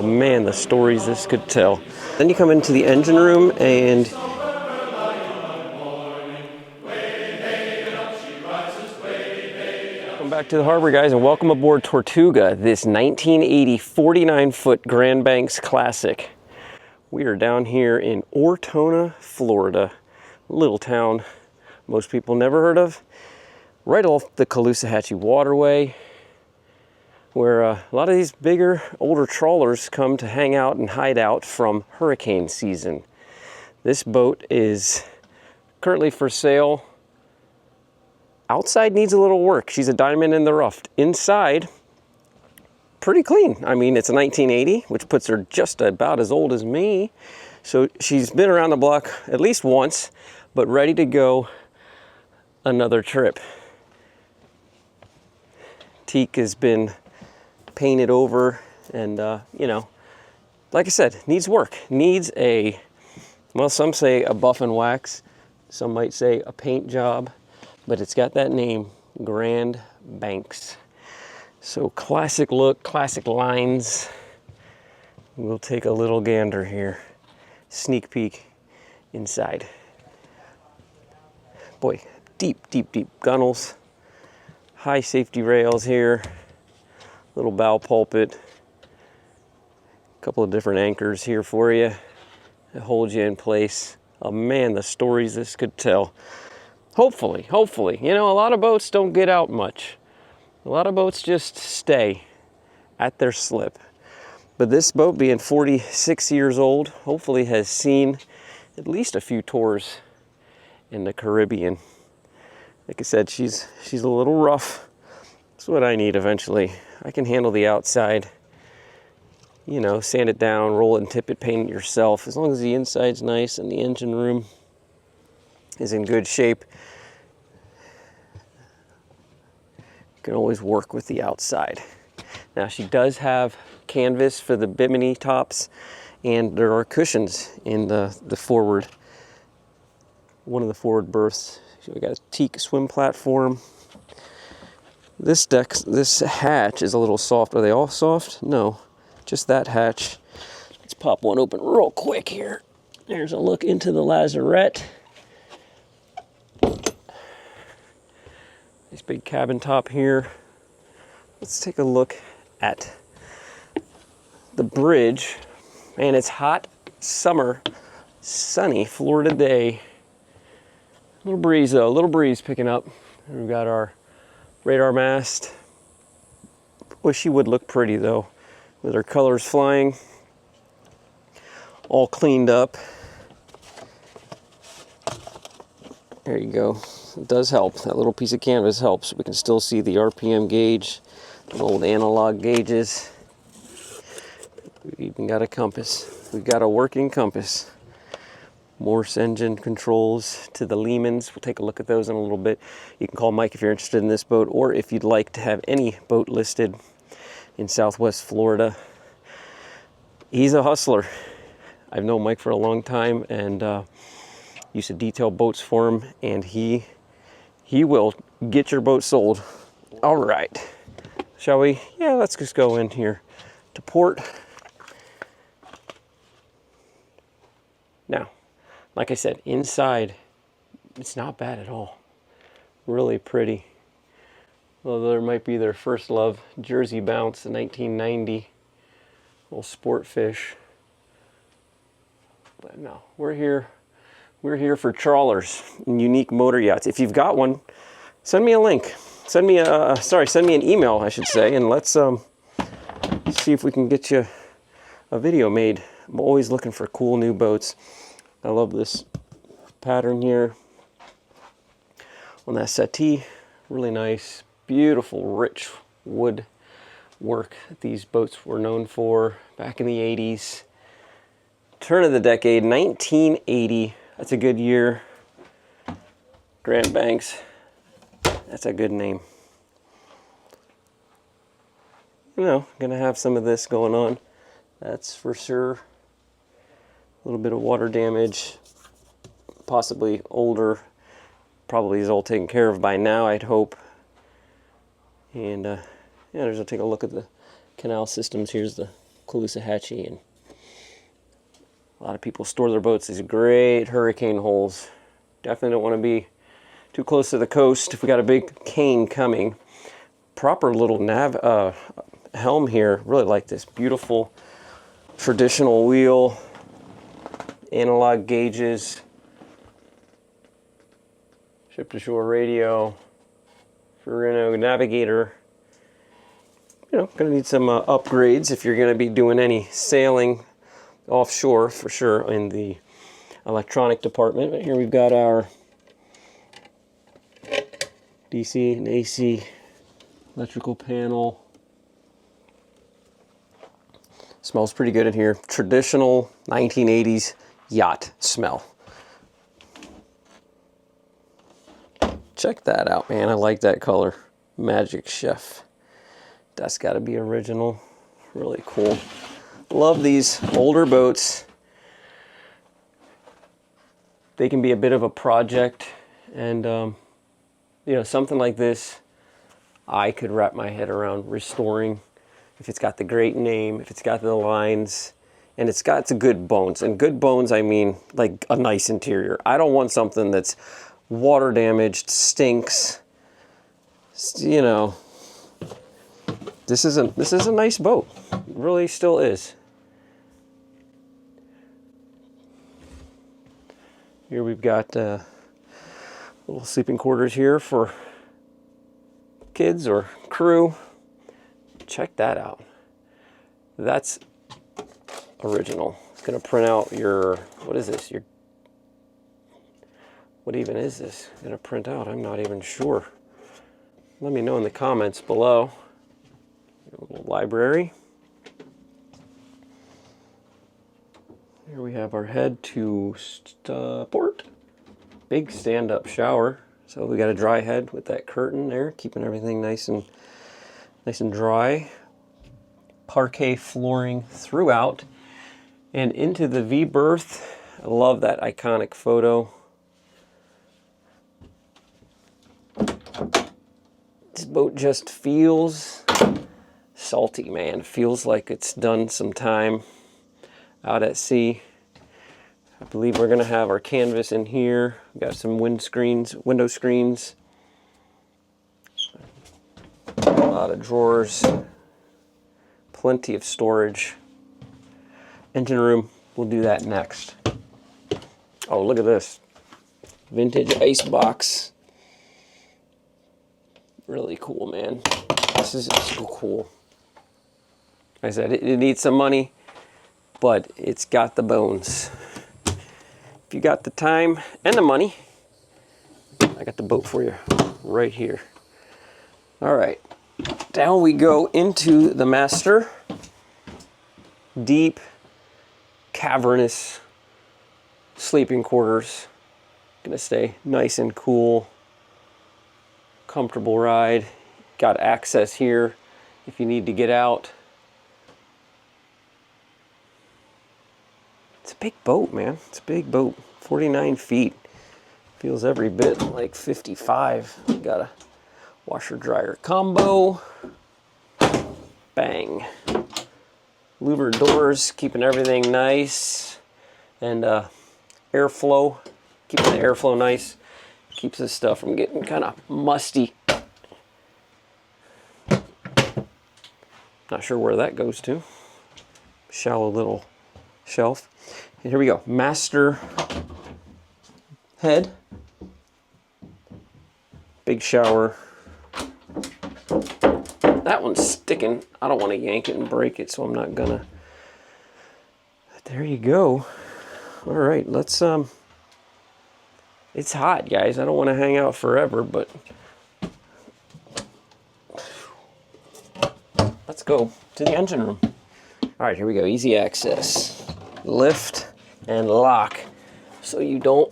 Man, the stories this could tell. Then you come into the engine room and welcome back to the harbor, guys, and welcome aboard Tortuga, this 1980 49-foot Grand Banks Classic. We are down here in Ortona, Florida, a little town most people never heard of, right off the Caloosahatchee Waterway, where a lot of these bigger, older trawlers come to hang out and hide out from hurricane season. This boat is currently for sale. Outside needs a little work. She's a diamond in the rough. Inside, pretty clean. I mean, it's a 1980, which puts her just about as old as me. So she's been around the block at least once, but ready to go another trip. Teak has been painted over and, you know, like I said, needs work. Needs a, well, some say a buff and wax. Some might say a paint job, but it's got that name, Grand Banks. So classic look, classic lines. We'll take a little gander here. Sneak peek inside. Boy, deep, deep, deep gunnels. High safety rails here. Little bow pulpit. A couple of different anchors here for you that hold you in place. Oh man, the stories this could tell. Hopefully. You know, a lot of boats don't get out much. A lot of boats just stay at their slip. But this boat, being 46 years old, hopefully has seen at least a few tours in the Caribbean. Like I said, she's a little rough. That's what I need eventually. I can handle the outside, you know, sand it down, roll it and tip it, paint it yourself. As long as the inside's nice and the engine room is in good shape, you can always work with the outside. Now she does have canvas for the bimini tops, and there are cushions in the forward, one of the forward berths. So we got a teak swim platform. This deck, this hatch is a little soft. Are they all soft? No, just that hatch. Let's pop one open real quick here. There's a look into the lazarette. Nice big cabin top here. Let's take a look at the bridge. Man, it's hot, summer, sunny Florida day. Little breeze though, a little breeze picking up. We've got our radar mast. Wish she would look pretty though, with her colors flying. All cleaned up. There you go. It does help. That little piece of canvas helps. We can still see the RPM gauge, the old analog gauges. We've even got a compass. We've got a working compass. Morse engine controls to the Lehmans. We'll take a look at those in a little bit. You can call Mike if you're interested in this boat, or if you'd like to have any boat listed in Southwest Florida. He's a hustler. I've known Mike for a long time and used to detail boats for him, and he will get your boat sold. All right, shall we? Yeah, let's just go in here to port. Now, like I said, inside, it's not bad at all. Really pretty. Although there might be their first love, Jersey Bounce in 1990. Little sport fish. But no, we're here for trawlers and unique motor yachts. If you've got one, send me a link. Send me an email, I should say, and let's see if we can get you a video made. I'm always looking for cool new boats. I love this pattern here on that settee. Really nice, beautiful, rich wood work that these boats were known for back in the 80s. Turn of the decade, 1980. That's a good year. Grand Banks. That's a good name. You know, gonna have some of this going on. That's for sure. A little bit of water damage, possibly older, probably is all taken care of by now, I'd hope. And yeah, take a look at the canal systems. Here's the Caloosahatchee, and a lot of people store their boats these great hurricane holes. Definitely don't want to be too close to the coast if we got a big cane coming. Proper little helm here. Really like this beautiful traditional wheel, analog gauges, ship to shore radio, Ferrino navigator. You know, gonna need some upgrades if you're gonna be doing any sailing offshore for sure in the electronic department. But here we've got our DC and AC electrical panel. Smells pretty good in here. Traditional 1980s yacht smell. Check that out, man. I like that color. Magic Chef. That's got to be original. Really cool. Love these older boats. They can be a bit of a project, and you know, something like this I could wrap my head around restoring if it's got the great name, if it's got the lines, and it's got some good bones. And good bones, I mean like a nice interior. I don't want something that's water damaged, stinks. You know, this is a nice boat. It really still is. Here we've got little sleeping quarters here for kids or crew. Check that out. That's original. It's gonna print out your, what is this? What even is this gonna print out? I'm not even sure. Let me know in the comments below. A little library. Here we have our head to port. Big stand-up shower. So we got a dry head with that curtain there, keeping everything nice and dry. Parquet flooring throughout and into the V berth. I love that iconic photo. This boat just feels salty, man. Feels like it's done some time out at sea. I believe we're gonna have our canvas in here. We've got some window screens. A lot of drawers. Plenty of storage. Engine room, we'll do that next. Oh, look at this. Vintage ice box. Really cool, man. This is so cool. Like I said, it needs some money, but it's got the bones. If you got the time and the money, I got the boat for you right here. All right, down we go into the master. Deep, cavernous sleeping quarters. Gonna stay nice and cool. Comfortable ride. Got access here if you need to get out. It's a big boat, man. It's a big boat. 49 feet. Feels every bit like 55. Got a washer dryer combo. Bang. Louver doors, keeping everything nice. And airflow, keeping the airflow nice. Keeps this stuff from getting kind of musty. Not sure where that goes to. Shallow little shelf. And here we go. Master head. Big shower. That one's sticking. I don't want to yank it and break it, so I'm not gonna. There you go. All right, let's it's hot, guys. I don't want to hang out forever, but let's go to the engine room. All right, here we go. Easy access. Lift and lock so you don't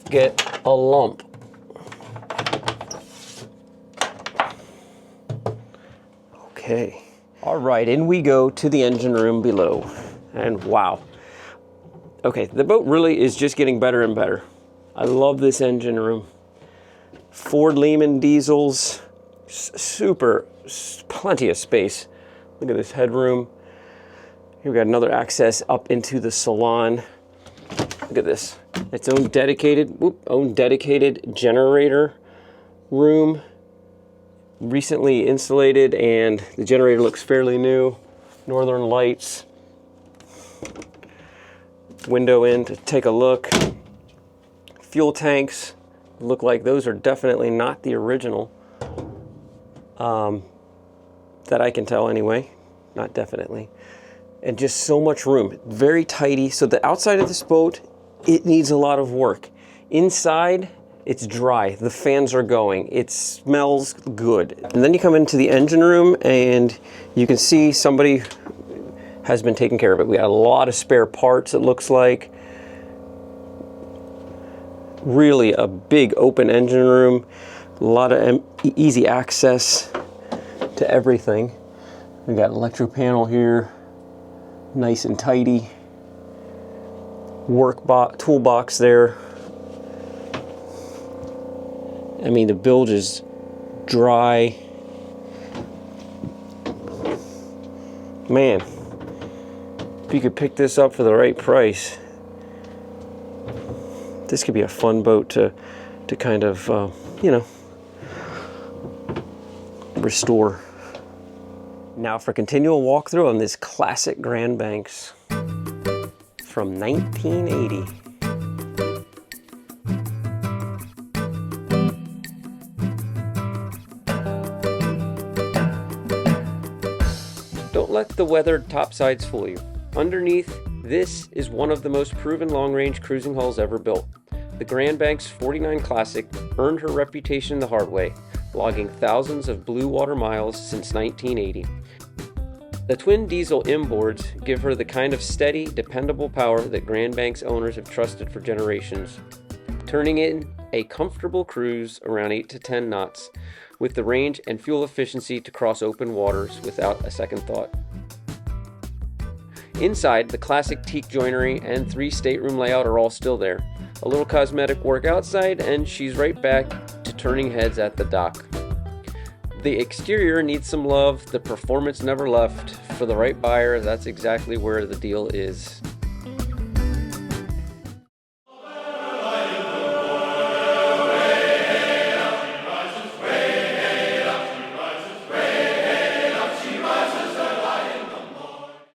get a lump. Okay. All right, in we go to the engine room below. And wow. Okay, the boat really is just getting better and better. I love this engine room. Ford Lehman diesels, super, plenty of space. Look at this headroom. Here we got another access up into the salon. Look at this. Its own dedicated generator room. Recently insulated, and the generator looks fairly new. Northern lights. Window in to take a look. Fuel tanks look like those are definitely not the original. That I can tell anyway. Not definitely. And just so much room. Very tidy. So the outside of this boat, it needs a lot of work. Inside, it's dry. The fans are going. It smells good. And then you come into the engine room and you can see somebody has been taking care of it. We got a lot of spare parts, it looks like. Really a big open engine room. A lot of easy access to everything. We got an electro panel here. Nice and tidy. Toolbox there. I mean, the bilge is dry. Man, if you could pick this up for the right price, this could be a fun boat to kind of, you know, restore. Now for continual walkthrough on this classic Grand Banks from 1980. Don't let the weathered topsides fool you. Underneath, this is one of the most proven long-range cruising hulls ever built. The Grand Banks 49 Classic earned her reputation the hard way, logging thousands of blue water miles since 1980. The twin diesel inboards give her the kind of steady, dependable power that Grand Banks owners have trusted for generations, turning in a comfortable cruise around 8 to 10 knots, with the range and fuel efficiency to cross open waters without a second thought. Inside, the classic teak joinery and 3 stateroom layout are all still there. A little cosmetic work outside, and she's right back to turning heads at the dock. The exterior needs some love, the performance never left. For the right buyer, that's exactly where the deal is.